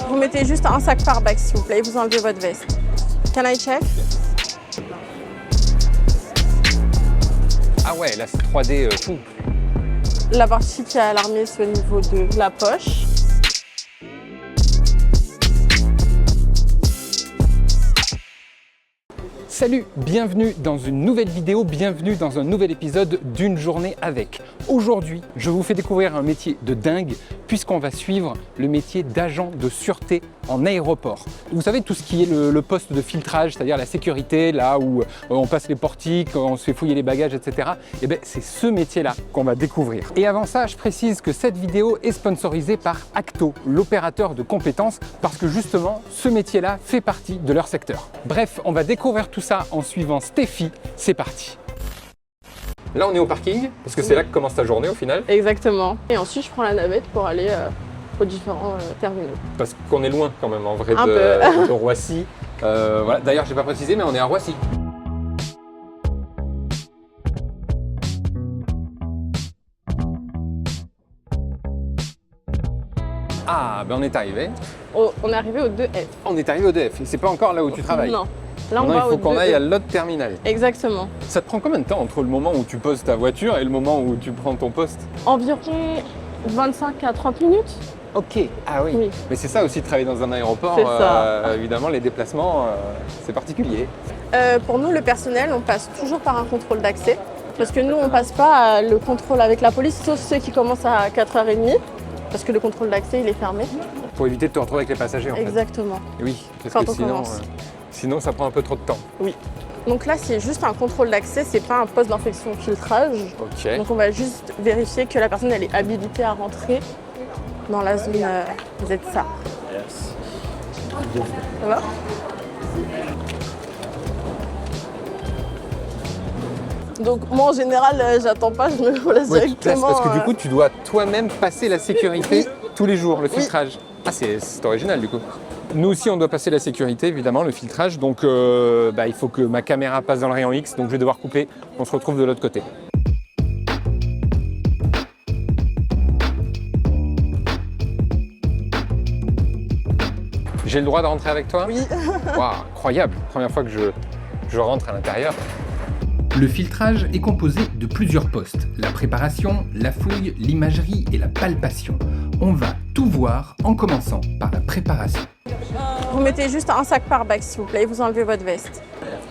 Vous mettez juste un sac par bac, s'il vous plaît, et vous enlevez votre veste. Can I check? Ah ouais, là c'est 3D fou. La partie qui est alarmée, c'est au niveau de la poche. Salut, bienvenue dans une nouvelle vidéo, bienvenue dans un nouvel épisode d'une journée avec. Aujourd'hui, je vous fais découvrir un métier de dingue puisqu'on va suivre le métier d'agent de sûreté en aéroport. Vous savez, tout ce qui est le poste de filtrage, c'est-à-dire la sécurité, là où on passe les portiques, on se fait fouiller les bagages, etc. Et bien, c'est ce métier-là qu'on va découvrir. Et avant ça, je précise que cette vidéo est sponsorisée par Acto, l'opérateur de compétences, parce que justement, ce métier-là fait partie de leur secteur. Bref, on va découvrir tout ça en suivant Stéphie. C'est parti. Là, on est au parking, parce que c'est là que commence ta journée au final. Exactement. Et ensuite, je prends la navette pour aller aux différents terminaux. Parce qu'on est loin quand même en vrai Un de Roissy. Voilà. D'ailleurs, j'ai pas précisé, mais on est à Roissy. Ah, ben on est arrivé. On est arrivé au 2F. On est arrivé au DF. Et c'est pas encore là où tu travailles. Non. Là, on Non, va il faut au qu'on 2E. aille à l'autre terminal. Exactement. Ça te prend combien de temps entre le moment où tu poses ta voiture et le moment où tu prends ton poste? Environ 25 à 30 minutes. Ok, ah oui. Oui. Mais c'est ça aussi de travailler dans un aéroport. C'est ça. Évidemment, les déplacements, c'est particulier. Pour nous, le personnel, on passe toujours par un contrôle d'accès. Parce que nous, on passe pas le contrôle avec la police, sauf ceux qui commencent à 4h30. Parce que le contrôle d'accès, il est fermé. Pour éviter de te retrouver avec les passagers en Exactement. fait. Oui, parce Quand que on sinon, commence. Sinon, ça prend un peu trop de temps. Oui. Donc là, c'est juste un contrôle d'accès, c'est pas un poste d'infection filtrage. Ok. Donc on va juste vérifier que la personne elle est habilitée à rentrer dans la zone ZSA. Ça va? Donc moi en général, j'attends pas, je me place Ouais, tu te places directement. parce que du coup, tu dois toi-même passer la sécurité tous les jours, le Oui. filtrage. Ah, c'est original du coup. Nous aussi, on doit passer la sécurité, évidemment, le filtrage. Donc, il faut que ma caméra passe dans le rayon X. Donc, je vais devoir couper. On se retrouve de l'autre côté. J'ai le droit de rentrer avec toi? Oui. Waouh, incroyable. Première fois que je rentre à l'intérieur. Le filtrage est composé de plusieurs postes, la préparation, la fouille, l'imagerie et la palpation. On va tout voir en commençant par la préparation. Vous mettez juste un sac par bac s'il vous plaît et vous enlevez votre veste.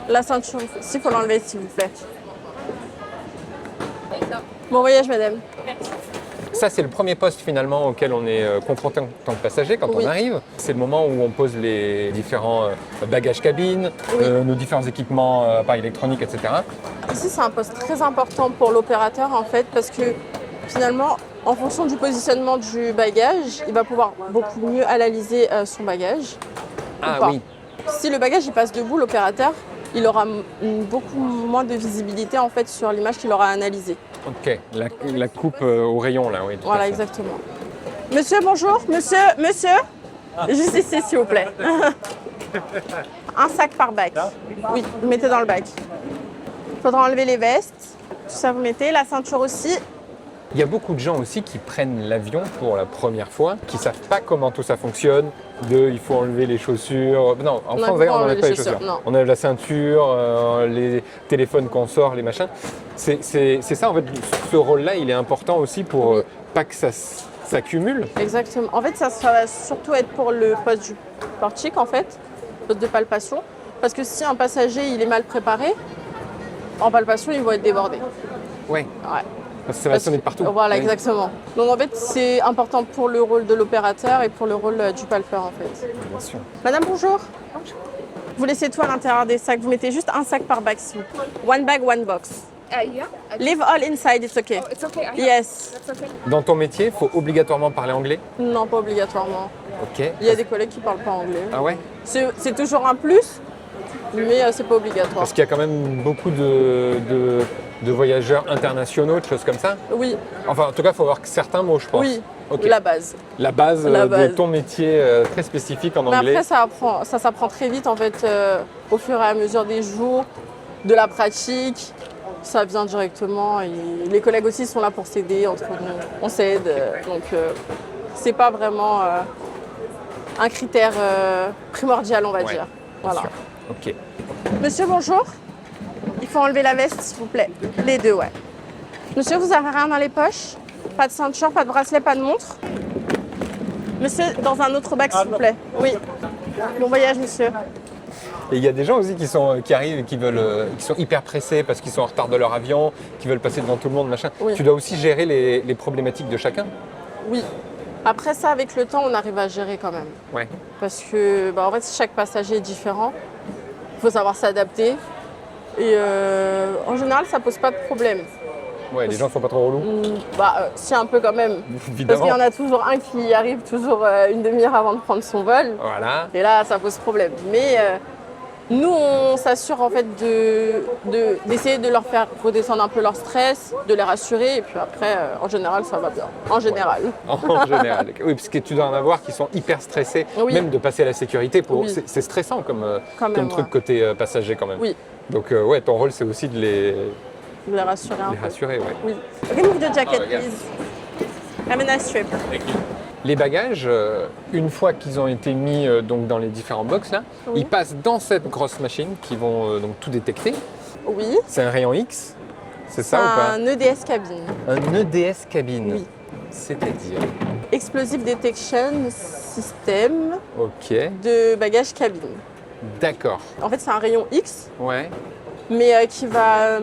La ceinture, s'il faut l'enlever s'il vous plaît. Bon voyage madame. Ça, c'est le premier poste finalement auquel on est confronté en tant que passager quand Oui. on arrive. C'est le moment où on pose les différents bagages cabine, Oui. nos différents équipements, appareils électroniques, etc. Ici, c'est un poste très important pour l'opérateur en fait parce que finalement, en fonction du positionnement du bagage, il va pouvoir beaucoup mieux analyser son bagage. Ah ou pas. oui, Si le bagage il passe debout, l'opérateur, il aura beaucoup moins de visibilité en fait sur l'image qu'il aura analysée. ok. La coupe au rayon là, oui. tout à Voilà, fait. exactement. Monsieur, bonjour. Monsieur. Juste ici, s'il vous plaît. Un sac par bac. Oui, vous mettez dans le bac. Il faudra enlever les vestes. Tout ça, vous mettez. La ceinture aussi. Il y a beaucoup de gens aussi qui prennent l'avion pour la première fois, qui savent pas comment tout ça fonctionne. Il faut enlever les chaussures. Non, en Non, France il faut d'ailleurs, pas on n'enlève enlever pas les les chaussures. chaussures, non. On enlève la ceinture, les téléphones qu'on sort, les machins. C'est ça en fait. Ce rôle-là, il est important aussi pour pas que ça s'accumule. Exactement. En fait, ça va surtout être pour le poste du portique, en fait, poste de palpation. Parce que si un passager il est mal préparé, en palpation, il va être débordé. Ouais. Ouais. Parce que ça va sonner de partout. Voilà, Oui. exactement. Donc en fait, c'est important pour le rôle de l'opérateur et pour le rôle du palpeur, en fait. Bien sûr. Madame, bonjour. Vous laissez tout à l'intérieur des sacs. Vous mettez juste un sac par bac, s'il vous plaît. One bag, one box. Yeah. Leave all inside, it's okay. It's okay. Yes. That's okay. Dans ton métier, il faut obligatoirement parler anglais. Non, pas obligatoirement. Ok. Il y a des collègues qui parlent pas anglais. Ah ouais? C'est toujours un plus, mais c'est pas obligatoire. Parce qu'il y a quand même beaucoup de voyageurs internationaux, de choses comme ça. Oui, Enfin, en tout cas, il faut avoir certains mots, je pense. oui, Ok. la base. La base La de base. ton métier très spécifique en Mais anglais. après, ça s'apprend très vite en fait, au fur et à mesure des jours, de la pratique. Ça vient directement et les collègues aussi sont là pour s'aider entre nous. On s'aide, donc c'est pas vraiment un critère primordial, on va Ouais, dire. Voilà. sûr. Ok. Monsieur, bonjour. Il faut enlever la veste, s'il vous plaît. Les deux, ouais. Monsieur, vous avez rien dans les poches? Pas de ceinture, pas de bracelet, pas de montre? Monsieur, dans un autre bac, s'il vous plaît. Oui. Bon voyage, monsieur. Et il y a des gens aussi qui arrivent et qui sont hyper pressés parce qu'ils sont en retard de leur avion, qui veulent passer devant tout le monde, machin. Oui. Tu dois aussi gérer les problématiques de chacun. Oui. Après ça, avec le temps, on arrive à gérer quand même. Ouais. Parce que, en fait, chaque passager est différent. Il faut savoir s'adapter. Et en général, ça pose pas de problème. Ouais, les gens sont pas trop relous. Si, un peu quand même. Parce Évidemment. qu'il y en a toujours un qui arrive toujours une demi-heure avant de prendre son vol. Voilà. Et là, ça pose problème. Mais nous, on s'assure en fait d'essayer de leur faire redescendre un peu leur stress, de les rassurer. Et puis après, en général, ça va bien. En général. En général. Oui, parce que tu dois en avoir qui sont hyper stressés, Oui. même de passer à la sécurité. Oui. C'est stressant comme Quand même, truc ouais. côté passager quand même. Oui, Donc ouais, ton rôle c'est aussi de les de les rassurer un peu. rassurer. Ouais. Oui. Remove the jacket, Oh, regarde. please. Have a nice trip. Les bagages, une fois qu'ils ont été mis donc dans les différents box là, Oui. ils passent dans cette grosse machine qui vont donc tout détecter. Oui. C'est un rayon X, c'est C'est ça ou pas? un EDS cabine. Un EDS cabine. Oui. C'est-à-dire. Explosive Detection System Ok, de bagages cabine. d'accord. En fait, c'est un rayon X, Ouais. mais qui va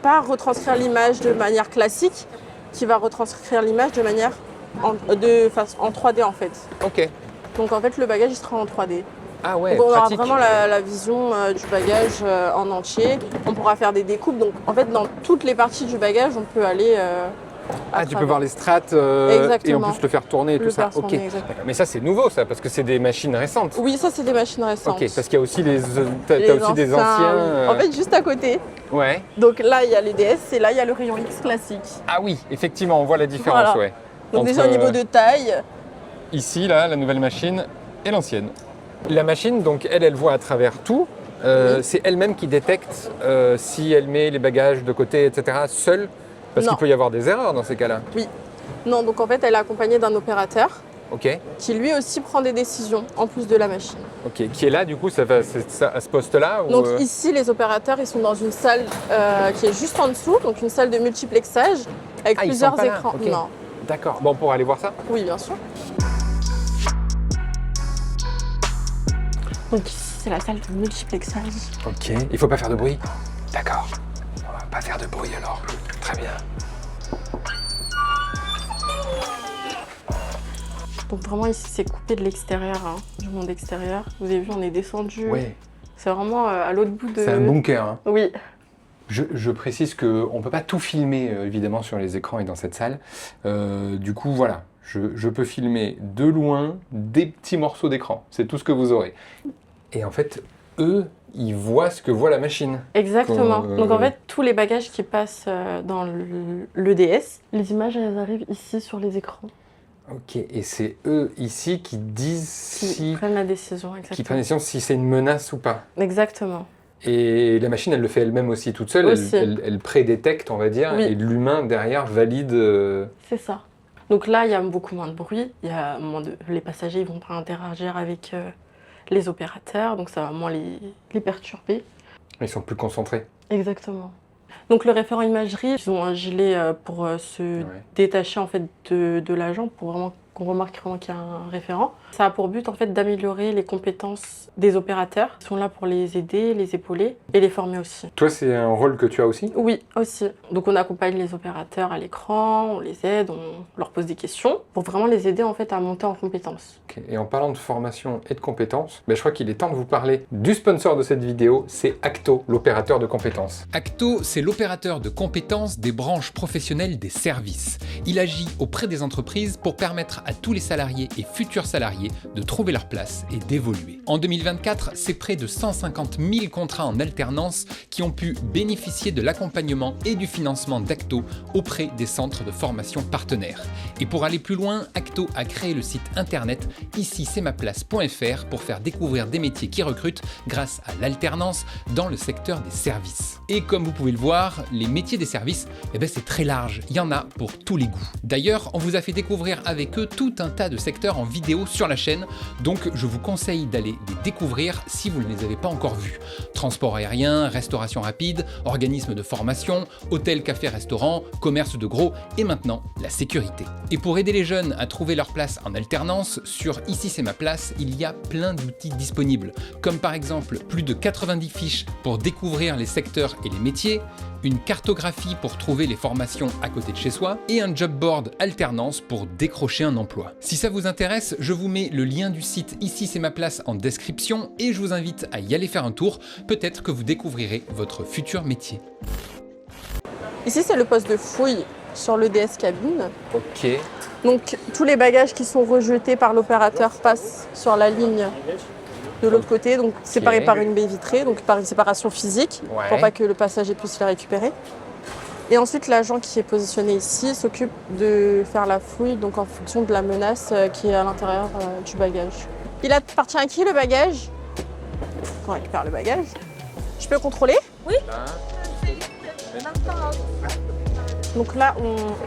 pas retranscrire l'image de manière classique, qui va retranscrire l'image de manière en 3D en fait. Ok. Donc en fait, le bagage il sera en 3D. Ah ouais, Donc on aura pratique. vraiment la vision du bagage en entier. On pourra faire des découpes. Donc en fait, dans toutes les parties du bagage, on peut aller. Ah, tu peux voir les strates et en Exactement. plus le faire tourner et Le tout ça. faire tourner, Ok. exactement. D'accord. Mais ça c'est nouveau ça, parce que c'est des machines récentes. Oui, ça c'est des machines récentes. Ok, parce qu'il y a aussi t'as Les aussi des anciens. En fait, juste à côté. Ouais. Donc là, il y a les DS et là, il y a le rayon X classique. Ah oui, effectivement, on voit la différence, Voilà. ouais. Donc Entre, déjà au niveau de taille, ici, là, la nouvelle machine et l'ancienne. La machine, donc, elle voit à travers tout. Oui. C'est elle-même qui détecte si elle met les bagages de côté, etc., seule. Parce Non. qu'il peut y avoir des erreurs dans ces cas-là. oui. Non, donc en fait, elle est accompagnée d'un opérateur Ok. qui lui aussi prend des décisions en plus de la machine. Ok. Qui est là, du coup, c'est ça, à ce poste-là ou, Donc ici, les opérateurs, ils sont dans une salle qui est juste en dessous, donc une salle de multiplexage avec Ah, ils plusieurs sont pas là, écrans. ok. Non. D'accord. Bon, pour aller voir ça. Oui, bien sûr. Donc ici, c'est la salle de multiplexage. Ok. Il faut pas faire de bruit. D'accord. On va pas faire de bruit alors. Très bien. Donc vraiment ici, c'est coupé de l'extérieur, hein, du monde extérieur. Vous avez vu, on est descendu. Ouais. C'est vraiment à l'autre bout de... C'est un bunker. Hein. Oui. Je précise qu'on ne peut pas tout filmer évidemment sur les écrans et dans cette salle. Du coup, voilà, je peux filmer de loin des petits morceaux d'écran. C'est tout ce que vous aurez. Et en fait, eux, ils voient ce que voit la machine. Exactement. Quand, Donc en fait, tous les bagages qui passent dans l'EDS, les images, elles arrivent ici sur les écrans. Ok, et c'est eux ici qui disent Qui prennent la décision, exactement. qui prennent la décision si c'est une menace ou pas. Exactement. Et la machine, elle le fait elle-même aussi toute seule. Aussi. Elle prédétecte, on va dire, Oui. et l'humain derrière valide. C'est ça. Donc là, il y a beaucoup moins de bruit. Il y a moins de... Les passagers ils vont pas interagir avec les opérateurs, donc ça va moins les perturber. Ils sont plus concentrés. Exactement. Donc le référent imagerie, ils ont un gilet pour se Ouais. détacher en fait de l'agent pour vraiment qu'on remarque vraiment qu'il y a un référent. Ça a pour but en fait d'améliorer les compétences des opérateurs. Ils sont là pour les aider, les épauler et les former aussi. Toi, c'est un rôle que tu as aussi? Oui, aussi. Donc on accompagne les opérateurs à l'écran, on les aide, on leur pose des questions pour vraiment les aider en fait à monter en compétences. Ok. Et en parlant de formation et de compétences, je crois qu'il est temps de vous parler du sponsor de cette vidéo, c'est Acto, l'opérateur de compétences. Acto, c'est l'opérateur de compétences des branches professionnelles des services. Il agit auprès des entreprises pour permettre à tous les salariés et futurs salariés de trouver leur place et d'évoluer. En 2024, c'est près de 150 000 contrats en alternance qui ont pu bénéficier de l'accompagnement et du financement d'Acto auprès des centres de formation partenaires. Et pour aller plus loin, Acto a créé le site internet ici c'est ma place.fr pour faire découvrir des métiers qui recrutent grâce à l'alternance dans le secteur des services. Et comme vous pouvez le voir, les métiers des services, c'est très large, il y en a pour tous les goûts. D'ailleurs, on vous a fait découvrir avec eux tout un tas de secteurs en vidéo sur la la chaîne, donc je vous conseille d'aller les découvrir si vous ne les avez pas encore vus. Transport aérien, restauration rapide, organisme de formation, hôtel, café, restaurant, commerce de gros et maintenant la sécurité. Et pour aider les jeunes à trouver leur place en alternance, sur Ici c'est ma place, il y a plein d'outils disponibles, comme par exemple plus de 90 fiches pour découvrir les secteurs et les métiers, une cartographie pour trouver les formations à côté de chez soi et un job board alternance pour décrocher un emploi. Si ça vous intéresse, je vous mets le lien du site Ici c'est ma place en description et je vous invite à y aller faire un tour, peut-être que vous découvrirez votre futur métier. Ici, c'est le poste de fouille sur le DS cabine. Ok. Donc, tous les bagages qui sont rejetés par l'opérateur passent sur la ligne de l'autre côté, donc séparés par une baie vitrée, donc par une séparation physique, pour pas que le passager puisse les récupérer. Et ensuite, l'agent qui est positionné ici s'occupe de faire la fouille, donc en fonction de la menace qui est à l'intérieur du bagage. Il appartient à qui le bagage? On récupère le bagage. Je peux contrôler? Oui. Donc là,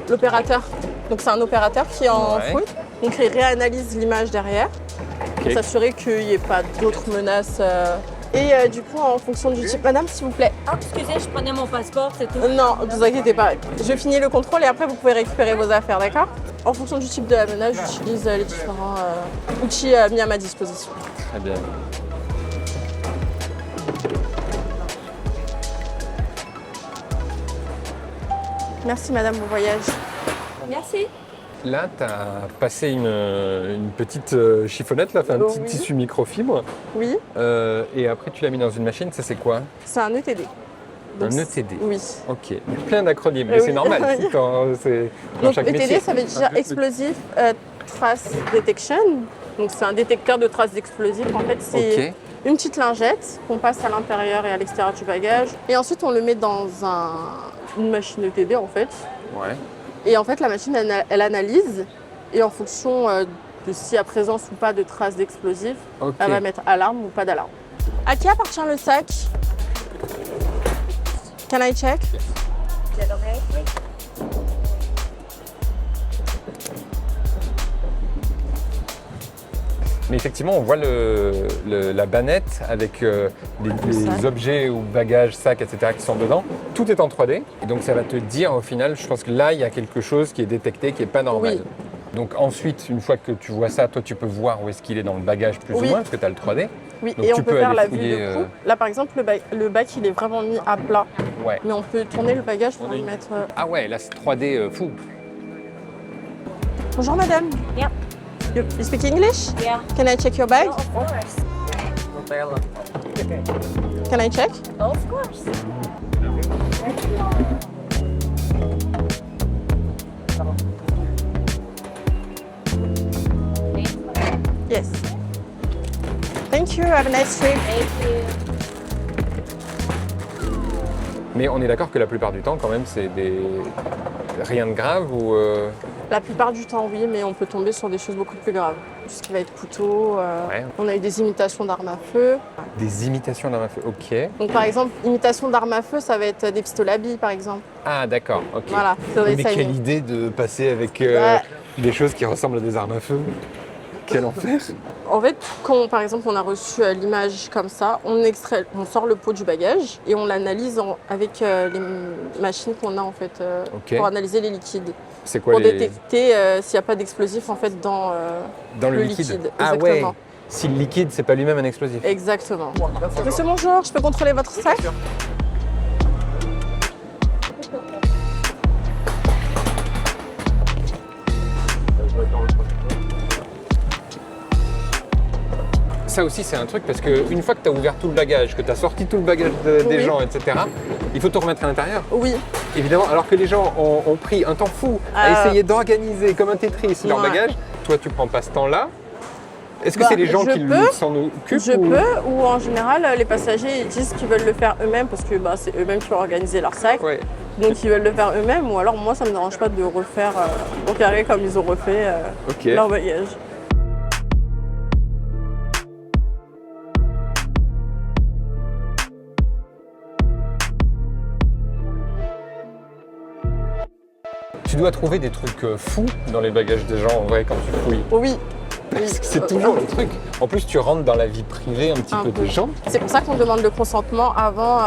l'opérateur, donc c'est un opérateur qui est en fouille, donc il réanalyse l'image derrière pour s'assurer qu'il n'y ait pas d'autres menaces. Et du coup, en fonction du type, madame, s'il vous plaît. Ah, excusez, je prenais mon passeport, c'est tout. Non, ne vous inquiétez pas. Je finis le contrôle et après vous pouvez récupérer vos affaires, d'accord? En fonction du type de la menace, j'utilise les différents outils mis à ma disposition. Très bien. Merci madame, bon voyage. Merci. Là, tu as passé une petite chiffonnette, là, un petit tissu microfibre. Oui. Et après, tu l'as mis dans une machine. Ça, c'est quoi? C'est un ETD. Donc, un ETD. Oui. Ok. Plein d'acronymes, mais c'est normal. C'est dans donc chaque ETD, métier. ça veut dire Explosive Trace Detection. Donc c'est un détecteur de traces d'explosifs. En fait, c'est une petite lingette qu'on passe à l'intérieur et à l'extérieur du bagage. Et ensuite, on le met dans une machine ETD, en fait. Ouais. Et en fait, la machine, elle analyse. Et en fonction de s'il y a présence ou pas de traces d'explosifs, elle va mettre alarme ou pas d'alarme. À qui appartient le sac? Can I check? Mais effectivement, on voit la bannette avec les objets ou bagages, sacs, etc. qui sont dedans. Tout est en 3D. Et donc, ça va te dire au final, je pense que là, il y a quelque chose qui est détecté, qui n'est pas normal. Oui. Donc ensuite, une fois que tu vois ça, toi, tu peux voir où est-ce qu'il est dans le bagage plus ou moins, parce que tu as le 3D. Oui, donc, et on peut faire la vue de coup. Là, par exemple, le bac, il est vraiment mis à plat. Ouais. Mais on peut tourner le bagage pour le mettre... Ah ouais, là, c'est 3D fou. Bonjour, madame. Yeah. You speak English? Yeah. Can I check your bag? Oh, of course. Can I check? Of course. Yes. Thank you. Have a nice trip. Thank you. Mais on est d'accord que la plupart du temps, quand même, c'est rien de grave ou... La plupart du temps, oui, mais on peut tomber sur des choses beaucoup plus graves. Tout ce qui va être couteau. On a eu des imitations d'armes à feu. Des imitations d'armes à feu, ok. Donc, par exemple, imitation d'armes à feu, ça va être des pistolets à billes, par exemple. Ah, d'accord, ok. Voilà. Mais quelle idée de passer avec des choses qui ressemblent à des armes à feu. Quel enfer. En fait, quand par exemple on a reçu l'image comme ça, on sort le pot du bagage et on l'analyse avec les machines qu'on a en fait pour analyser les liquides. C'est quoi pour détecter s'il n'y a pas d'explosif en fait dans le liquide. Ah ouais. Si le liquide, c'est pas lui-même un explosif. Exactement. Monsieur, bonjour, je peux contrôler votre sac? Ça aussi, c'est un truc parce qu'une fois que tu as ouvert tout le bagage, que tu as sorti tout le bagage des gens, etc., il faut tout remettre à l'intérieur. Oui. Évidemment, alors que les gens ont pris un temps fou à essayer d'organiser comme un Tetris leur bagage, toi, tu prends pas ce temps-là. Est-ce que c'est les gens qui s'en occupent? Je peux, ou en général, les passagers ils disent qu'ils veulent le faire eux-mêmes parce que c'est eux-mêmes qui ont organisé leur sac. Ouais. Donc ils veulent le faire eux-mêmes, ou alors moi, ça me dérange pas de refaire au carré comme ils ont refait leur bagage. Tu dois trouver des trucs fous dans les bagages des gens en vrai quand tu fouilles. Oui. C'est toujours le truc. En plus, tu rentres dans la vie privée un petit Un peu peu. des gens. C'est pour ça qu'on demande le consentement avant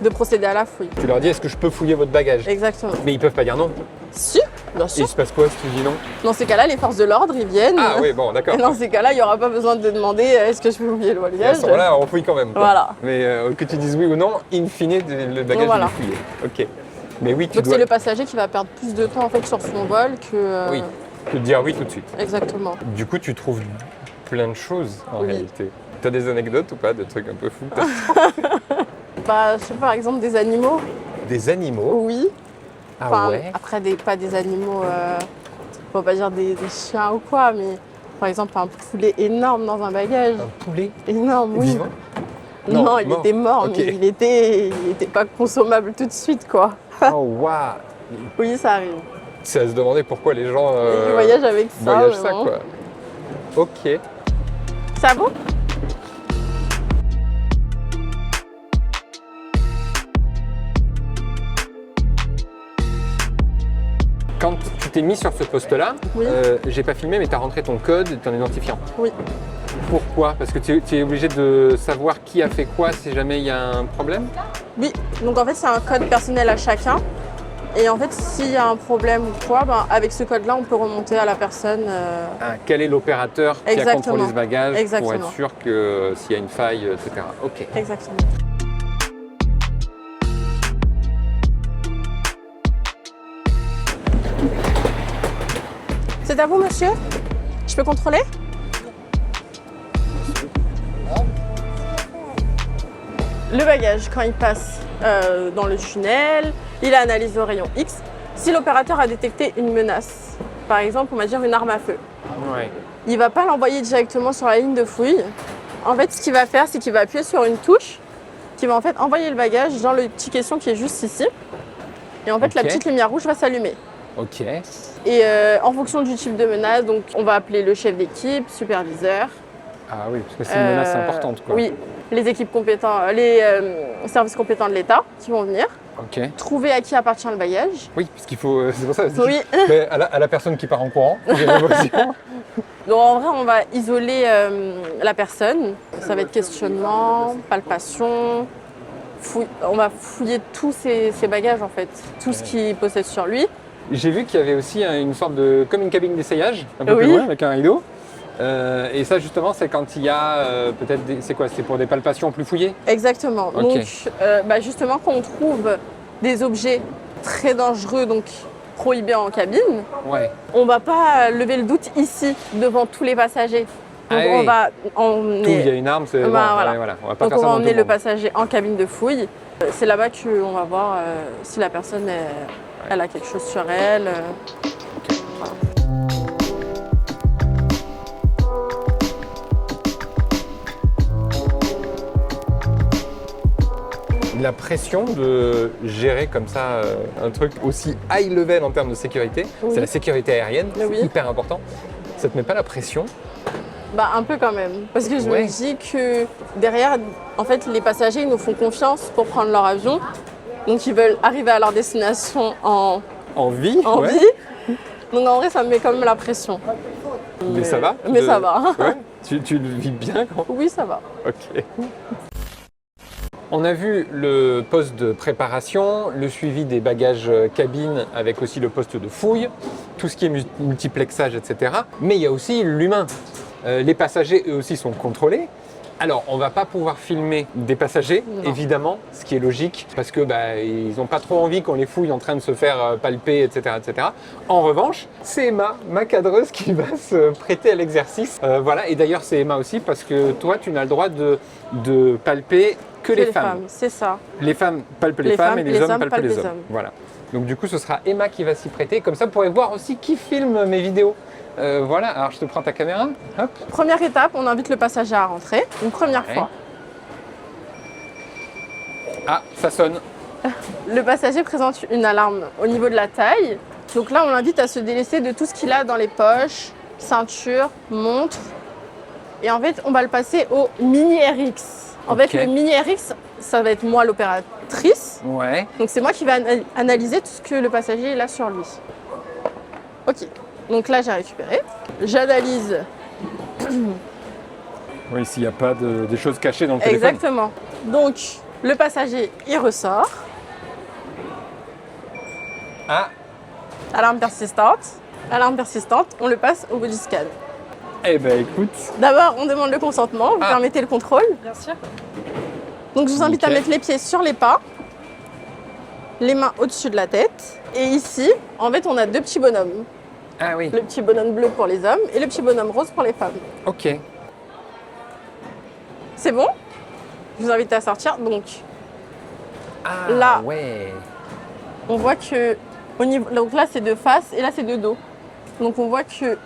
de procéder à la fouille. Tu leur dis, est-ce que je peux fouiller votre bagage? Exactement. Mais ils peuvent pas dire non. Si, bien Et sûr. il se passe quoi si tu dis non? Dans ces cas-là, les forces de l'ordre, ils viennent. Ah oui, bon, d'accord. Et dans ces cas-là, il n'y aura pas besoin de demander est-ce que je peux fouiller le Et à bagage. ce moment-là, on fouille quand même. quoi. Voilà. Mais que tu dises oui ou non, in fine, le bagage Voilà. il est fouillé. Ok. Mais oui, tu Donc dois c'est le passager qui va perdre plus de temps en fait sur son vol que. oui, te dire oui tout de suite. Exactement. Du coup, tu trouves plein de choses en Oui. réalité. T'as des anecdotes ou pas, de trucs un peu fous? Bah, je sais pas, par exemple des animaux. Des animaux? Oui. Ah Enfin, ouais. après pas des animaux. On va pas dire des chiens ou quoi, mais par exemple un poulet énorme dans un bagage. Un poulet Énorme, oui. vivant? Non, il mort. était mort, Ok. mais il était pas consommable tout de suite, quoi. Oh waouh. Oui, ça arrive. C'est à se demander pourquoi les gens Ils voyagent avec ça. voyagent mais ça bon. quoi. Ok. Ça va? Quand tu t'es mis sur ce poste-là, Oui. j'ai pas filmé, mais tu as rentré ton code et ton identifiant. Oui. Pourquoi? Parce que tu es obligé de savoir qui a fait quoi si jamais il y a un problème? Oui, donc en fait c'est un code personnel à chacun. Et en fait s'il y a un problème ou quoi, ben, avec ce code-là on peut remonter à la personne. Ah, quel est l'opérateur qui a Exactement. contrôlé ce bagage pour Exactement. être sûr que s'il y a une faille, etc. Ok. Exactement. C'est à vous monsieur? Je peux contrôler? Le bagage, quand il passe dans le tunnel, il est analysé au rayon X. Si l'opérateur a détecté une menace, par exemple, on va dire une arme à feu, Ouais. il ne va pas l'envoyer directement sur la ligne de fouille. En fait, ce qu'il va faire, c'est qu'il va appuyer sur une touche qui va en fait envoyer le bagage dans le petit caisson qui est juste ici. Et en fait, la Ok. petite lumière rouge va s'allumer. Ok. Et en fonction du type de menace, donc on va appeler le chef d'équipe, superviseur. Ah oui, parce que c'est une menace importante quoi. Oui, les équipes compétentes, les services compétents de l'État qui vont venir, Ok. trouver à qui appartient le bagage. Oui, parce qu'il faut. C'est pour ça. Oui. Mais à la personne qui part en courant, j'ai l'impression. Donc en vrai, on va isoler la personne. Ça va être questionnement, palpation. On va fouiller tous ses bagages en fait, tout ce qu'il possède sur lui. J'ai vu qu'il y avait aussi une sorte de. Comme une cabine d'essayage, un peu plus Oui. loin, avec un rideau. Et ça, justement, c'est quand il y a peut-être. C'est quoi? C'est pour des palpations plus fouillées? Exactement. Ok. Donc justement, quand on trouve des objets très dangereux, donc prohibés en cabine, Ouais. on va pas lever le doute ici devant tous les passagers. Donc Ah on oui. va Tout, il y a une arme, c'est. Bah, bon, voilà. ouais, voilà. On va pas Donc faire on ça va dans emmener tout le monde. passager en cabine de fouille. C'est là-bas qu'on va voir si la personne elle a quelque chose sur elle. Voilà. La pression de gérer comme ça un truc aussi high level en termes de sécurité, Oui. c'est la sécurité aérienne, c'est Oui. hyper important. Ça te met pas la pression? Bah un peu quand même, parce que je Ouais. me dis que derrière, en fait, les passagers ils nous font confiance pour prendre leur avion, donc ils veulent arriver à leur destination en Envie? Ouais. vie. Donc en vrai, ça me met quand même la pression. Mais ça va? Mais ça va. Ouais. Tu le vis bien quand. Oui, ça va. Ok. On a vu le poste de préparation, le suivi des bagages cabine avec aussi le poste de fouille, tout ce qui est multiplexage, etc. Mais il y a aussi l'humain. Les passagers, eux aussi, sont contrôlés. Alors, on va pas pouvoir filmer des passagers, Non. évidemment, ce qui est logique, parce que ils n'ont pas trop envie qu'on les fouille en train de se faire palper, etc., etc. En revanche, c'est Emma, ma cadreuse, qui va se prêter à l'exercice. Voilà, et d'ailleurs, c'est Emma aussi, parce que toi, tu n'as le droit de palper que les femmes. C'est ça. Les femmes palpent les femmes et les hommes palpent les hommes. hommes. Voilà. Donc du coup, ce sera Emma qui va s'y prêter. Comme ça, vous pourrez voir aussi qui filme mes vidéos. Voilà, alors je te prends ta caméra. Hop. Première étape, on invite le passager à rentrer, une première Ouais. fois. Ah, ça sonne. Le passager présente une alarme au niveau de la taille. Donc là, on l'invite à se délaisser de tout ce qu'il a dans les poches, ceinture, montre. Et en fait, on va le passer au mini RX. En Ok. fait, le mini RX, ça va être moi l'opératrice. Ouais. Donc c'est moi qui vais analyser tout ce que le passager il a sur lui. Ok. Donc là, j'ai récupéré. J'analyse Oui, s'il n'y a pas des choses cachées dans le téléphone. Exactement. Donc, le passager, il ressort. Ah, Alarme persistante. Alarme persistante, on le passe au body scan. eh ben écoute, D'abord, on demande le consentement, vous Ah. permettez le contrôle. Bien sûr. Donc, je vous invite à Nickel. mettre les pieds sur les pas, les mains au-dessus de la tête. Et ici, en fait, on a deux petits bonhommes. ah oui, Le petit bonhomme bleu pour les hommes et le petit bonhomme rose pour les femmes. ok. C'est bon? Je vous invite à sortir. Donc, Ah, Là. ouais. on voit que au niveau, donc là, c'est de face et là, c'est de dos. Donc, on voit que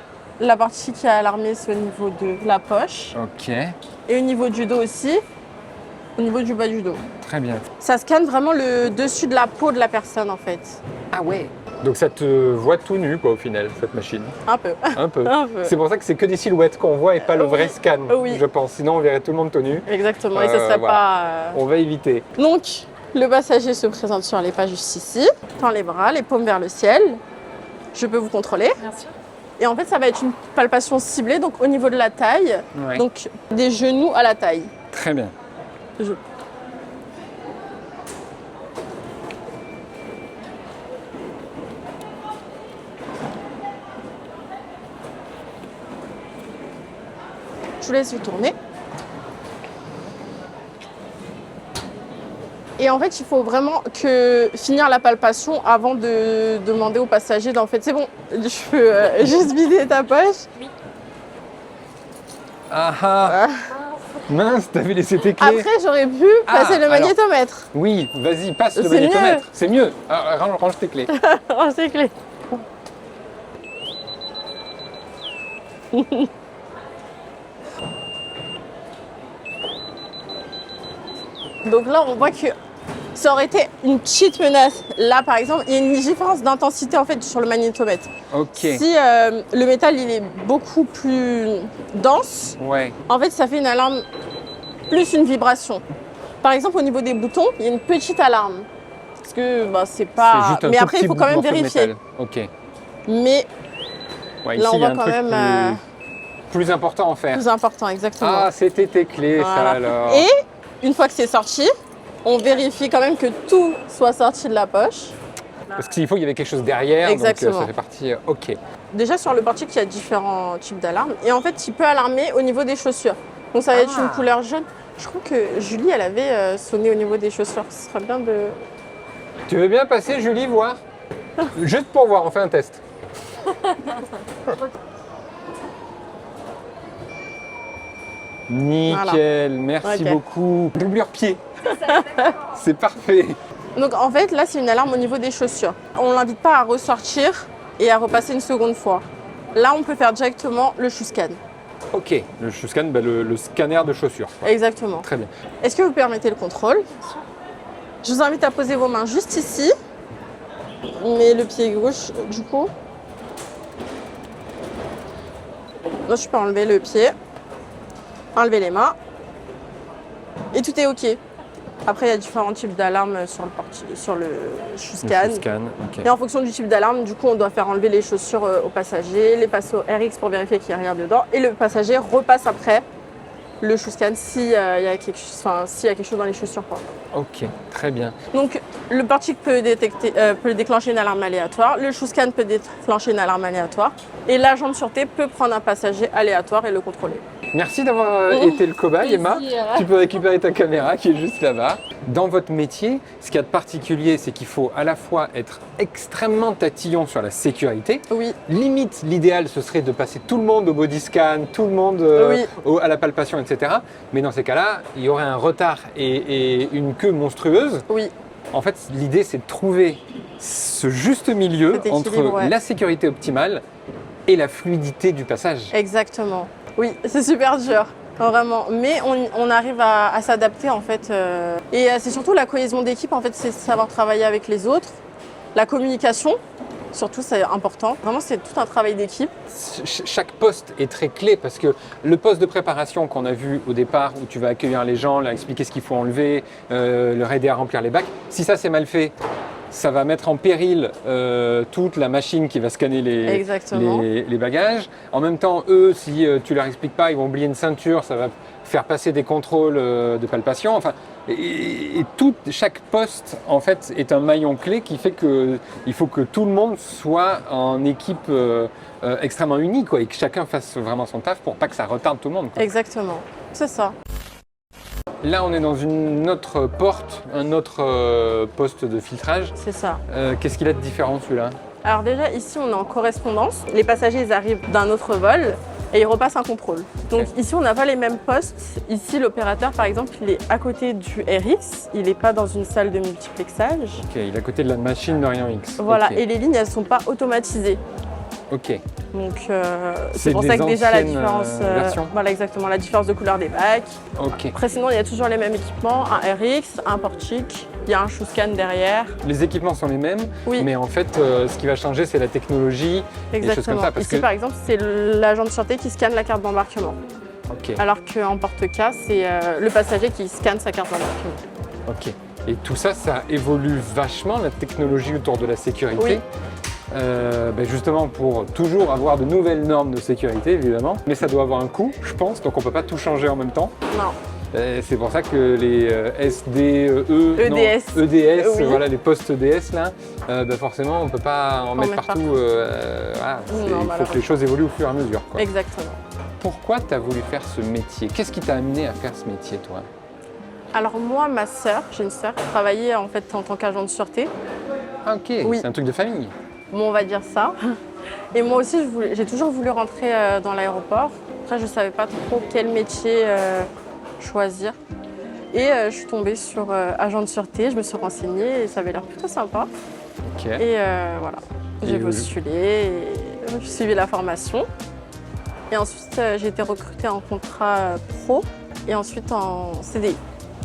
la partie qui est alarmée, c'est au niveau de la poche Ok, et au niveau du dos aussi, au niveau du bas du dos. très bien. Ça scanne vraiment le dessus de la peau de la personne, en fait. Ah ouais. Donc ça te voit tout nu quoi au final, cette machine. Un peu. Un peu. Un peu. C'est pour ça que c'est que des silhouettes qu'on voit et pas le vrai Oui. scan, Oui. je pense. Sinon on verrait tout le monde tout nu. Exactement. Et ça serait voilà. pas. On va éviter. Donc, le passager se présente sur les pas juste ici. Tend les bras, les paumes vers le ciel. Je peux vous contrôler. Bien sûr. Et en fait, ça va être une palpation ciblée, donc au niveau de la taille, Ouais. donc des genoux à la taille. Très bien. Je- Je vous laisse vous tourner. Et en fait, il faut vraiment finir la palpation avant de demander au passager d'en fait, c'est bon, je peux juste vider ta poche. Ah ah. Mince, t'avais laissé tes clés. Après, j'aurais pu passer le alors. magnétomètre. Oui, vas-y, passe le C'est magnétomètre. C'est mieux. Ah, range tes clés. Oh, c'est clé. Donc là, on voit que ça aurait été une petite menace. Là, par exemple, il y a une différence d'intensité en fait sur le magnétomètre. Ok. Si le métal il est beaucoup plus dense, Ouais. en fait, ça fait une alarme plus une vibration. Par exemple, au niveau des boutons, il y a une petite alarme. Parce que bah, c'est pas. C'est juste un Mais tout après, petit il faut quand même morceau de vérifier. métal. Ok. Mais Ouais, là, ici, on il y a voit un quand truc même plus important à faire. plus important, exactement. Ah, c'était tes clés, ça Voilà. alors. Et une fois que c'est sorti, on vérifie quand même que tout soit sorti de la poche. Parce qu'il faut qu'il y avait quelque chose derrière, Exactement. donc ça fait partie. Ok. Déjà sur le portique, il y a différents types d'alarmes. Et en fait, il peut alarmer au niveau des chaussures. Donc ça va être une couleur jaune. Je crois que Julie, elle avait sonné au niveau des chaussures. Ce serait bien de... Tu veux bien passer, Julie, voir? Juste pour voir, on fait un test. Nickel, merci Ok. beaucoup. Doublure pied. C'est parfait. Donc en fait, là, c'est une alarme au niveau des chaussures. On ne l'invite pas à ressortir et à repasser une seconde fois. Là, on peut faire directement le shoe scan. Ok, le shoe scan, bah, le scanner de chaussures. quoi. Exactement. Très bien. Est-ce que vous permettez le contrôle? Je vous invite à poser vos mains juste ici. Mais le pied gauche, du coup. Là, je peux enlever le pied. Enlever les mains. Et tout est OK. Après, il y a différents types d'alarmes sur le shoe Le scan. shoe scan, ok. Et en fonction du type d'alarme, du coup, on doit faire enlever les chaussures au passager, les passer au RX pour vérifier qu'il n'y a rien dedans. Et le passager repasse après le shoe scan s'il y a quelque chose dans les chaussures. Quoi. Ok, très bien. Donc, le portique peut déclencher une alarme aléatoire, le shoe scan peut déclencher une alarme aléatoire, et l'agent de sûreté peut prendre un passager aléatoire et le contrôler. Merci d'avoir été le cobaye, Emma. Plaisir. Tu peux récupérer ta caméra qui est juste là-bas. Dans votre métier, ce qu'il y a de particulier, c'est qu'il faut à la fois être extrêmement tatillon sur la sécurité. Oui, Limite, l'idéal, ce serait de passer tout le monde au body scan, tout le monde à la palpation, etc. Mais dans ces cas-là, il y aurait un retard et une queue monstrueuse. oui, En fait, l'idée, c'est de trouver ce juste milieu Cet entre équilibre, ouais. la sécurité optimale et la fluidité du passage. exactement. Oui, c'est super dur, vraiment. Mais on arrive à s'adapter en fait. Et c'est surtout la cohésion d'équipe, en fait, c'est savoir travailler avec les autres. La communication, surtout, c'est important. Vraiment, c'est tout un travail d'équipe. Chaque poste est très clé parce que le poste de préparation qu'on a vu au départ, où tu vas accueillir les gens, leur expliquer ce qu'il faut enlever, leur aider à remplir les bacs, si ça c'est mal fait, ça va mettre en péril toute la machine qui va scanner Exactement. les bagages. En même temps, eux, si tu leur expliques pas, ils vont oublier une ceinture, ça va faire passer des contrôles de palpation. Enfin, chaque poste en fait est un maillon clé qui fait que il faut que tout le monde soit en équipe extrêmement unie, quoi, et que chacun fasse vraiment son taf pour pas que ça retarde tout le monde, quoi. Exactement, c'est ça. Là, on est dans une autre porte, un autre poste de filtrage. C'est ça. Qu'est-ce qu'il a de différent celui-là? Alors déjà, ici, on est en correspondance. Les passagers, ils arrivent d'un autre vol et ils repassent un contrôle. Donc ici, on n'a pas les mêmes postes. Ici, l'opérateur, par exemple, il est à côté du RX. Il n'est pas dans une salle de multiplexage. Ok, il est à côté de la machine d'Orient X. Voilà, Ok. et les lignes, elles ne sont pas automatisées. Ok. Donc C'est c'est pour ça que des déjà la anciennes, différence, versions. voilà exactement, la différence de couleur des bacs. Ok. Après sinon il y a toujours les mêmes équipements, un RX, un port-chic, il y a un shoe scan derrière. Les équipements sont les mêmes, Oui. mais en fait, ce qui va changer, c'est la technologie, des choses comme Exactement. ça. Parce Ici que... par exemple c'est l'agent de sûreté qui scanne la carte d'embarquement. Ok. Alors qu'en porte-cas c'est le passager qui scanne sa carte d'embarquement. Ok. Et tout ça, ça évolue vachement, la technologie autour de la sécurité. Oui. Justement pour toujours avoir de nouvelles normes de sécurité, évidemment. Mais ça doit avoir un coût, je pense, donc on ne peut pas tout changer en même temps. Non. C'est pour ça que les SDE, EDS. EDS, Oui. voilà, les postes EDS, là, forcément, on ne peut pas en mettre partout. Voilà, Non, il faut malheureusement. que les choses évoluent au fur et à mesure, quoi. Exactement. Pourquoi tu as voulu faire ce métier? Qu'est-ce qui t'a amené à faire ce métier, toi? Alors moi, ma sœur, j'ai une sœur qui travaillait en fait en tant qu'agent de sûreté. Ah, ok, Oui. c'est un truc de famille. Bon, on va dire ça. Et moi aussi, j'ai toujours voulu rentrer dans l'aéroport. Après, je ne savais pas trop quel métier choisir. Et je suis tombée sur agent de sûreté, je me suis renseignée et ça avait l'air plutôt sympa. Ok. Et voilà, j'ai Et postulé, et j'ai suivi la formation. Et ensuite, j'ai été recrutée en contrat pro et ensuite en CDI.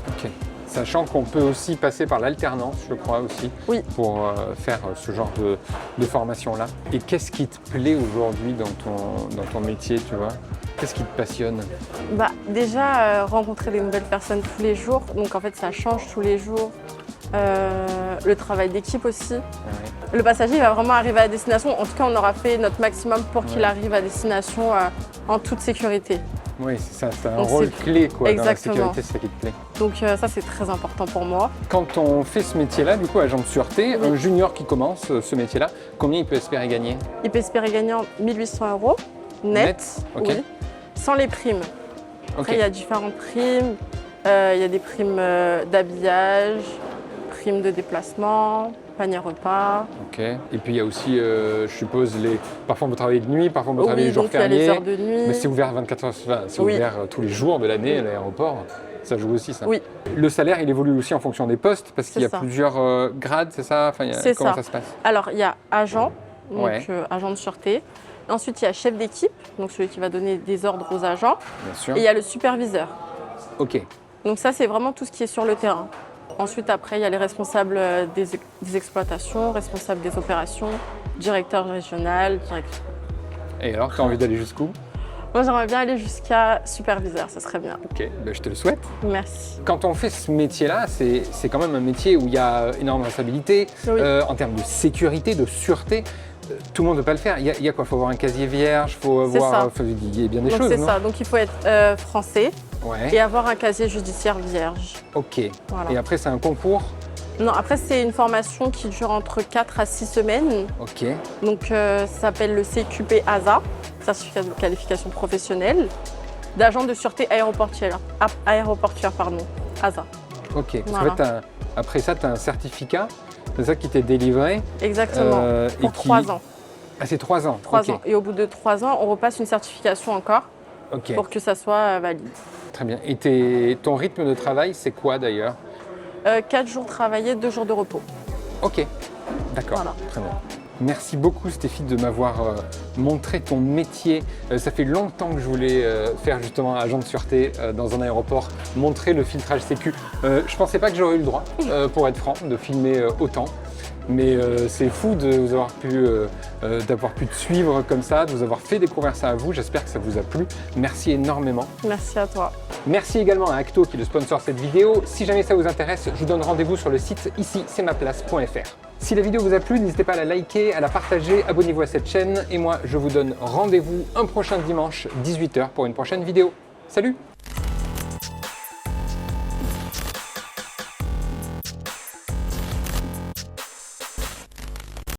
Ok. Sachant qu'on peut aussi passer par l'alternance, je crois aussi, Oui. pour faire ce genre de formation-là. Et qu'est-ce qui te plaît aujourd'hui dans ton métier, tu vois? Qu'est-ce qui te passionne? Bah, déjà, rencontrer des nouvelles personnes tous les jours. Donc en fait, ça change tous les jours. Le travail d'équipe aussi. Ouais. Le passager il va vraiment arriver à destination. En tout cas, on aura fait notre maximum pour qu'il Ouais. arrive à destination en toute sécurité. Oui, c'est ça, c'est un Donc, rôle c'est- clé quoi, dans la Exactement. sécurité, c'est ça qui te plaît. Donc ça, c'est très important pour moi. Quand on fait ce métier-là, du coup, agent de sûreté, Oui. un junior qui commence ce métier-là, combien il peut espérer gagner? Il peut espérer gagner 1 800 € net, Ok. oui, sans les primes. Après, il y a différentes primes. Il y a des primes d'habillage, primes de déplacement, panier repas. Ok. Et puis il y a aussi, je suppose, parfois on peut travailler de nuit, parfois on peut travailler Oui, les jours donc il y a les fériés. heures de nuit. Mais c'est ouvert 24 heures, enfin, c'est Oui. ouvert tous les jours de l'année à l'aéroport. Ça joue aussi, ça. Oui. Le salaire, il évolue aussi en fonction des postes, parce qu'il y a C'est ça. plusieurs grades, c'est ça? Enfin, C'est comment ça. ça se passe? Alors, il y a agent, donc Ouais. agent de sûreté. Ensuite, il y a chef d'équipe, donc celui qui va donner des ordres aux agents. Bien sûr. Et il y a le superviseur. Ok. Donc ça, c'est vraiment tout ce qui est sur le terrain. Ensuite, après, il y a les responsables des exploitations, responsables des opérations, directeur régional, directeur. Et alors, tu as envie d'aller jusqu'où? Moi, j'aimerais bien aller jusqu'à superviseur, ça serait bien. Ok, ben, je te le souhaite. Merci. Quand on fait ce métier-là, c'est quand même un métier où il y a énormément de responsabilités, Oui. en termes de sécurité, de sûreté. Tout le monde ne peut pas le faire. Il y a quoi? Il faut avoir un casier vierge, il faut C'est ça. avoir. Il y a bien des Donc choses, c'est non? ça, donc il faut être français Ouais. et avoir un casier judiciaire vierge. Ok. Voilà. Et après, c'est un concours. Non, après, c'est une formation qui dure entre 4 à 6 semaines. Ok. Donc ça s'appelle le CQP ASA, certificat de qualification professionnelle, d'agent de sûreté aéroportuaire. ASA. Ok. Parce Voilà. qu'en fait, après ça, tu as un certificat. C'est ça qui t'est délivré. Exactement, et pour 3 ans. Ah, c'est 3 ans. 3 Ok. ans. Et au bout de 3 ans, on repasse une certification encore Ok. pour que ça soit valide. Très bien. Et ton rythme de travail, c'est quoi d'ailleurs? 4 jours travaillés, 2 jours de repos. Ok. D'accord. Voilà. Très bien. Merci beaucoup Stéphie de m'avoir montré ton métier. Ça fait longtemps que je voulais faire justement un agent de sûreté dans un aéroport, montrer le filtrage sécu. Je ne pensais pas que j'aurais eu le droit, pour être franc, de filmer autant. Mais c'est fou de vous avoir d'avoir pu te suivre comme ça, de vous avoir fait découvrir ça à vous. J'espère que ça vous a plu. Merci énormément. Merci à toi. Merci également à Acto qui est le sponsor de cette vidéo. Si jamais ça vous intéresse, je vous donne rendez-vous sur le site ici, c'est ma place.fr. Si la vidéo vous a plu, n'hésitez pas à la liker, à la partager, abonnez-vous à cette chaîne. Et moi, je vous donne rendez-vous un prochain dimanche, 18 h, pour une prochaine vidéo. Salut!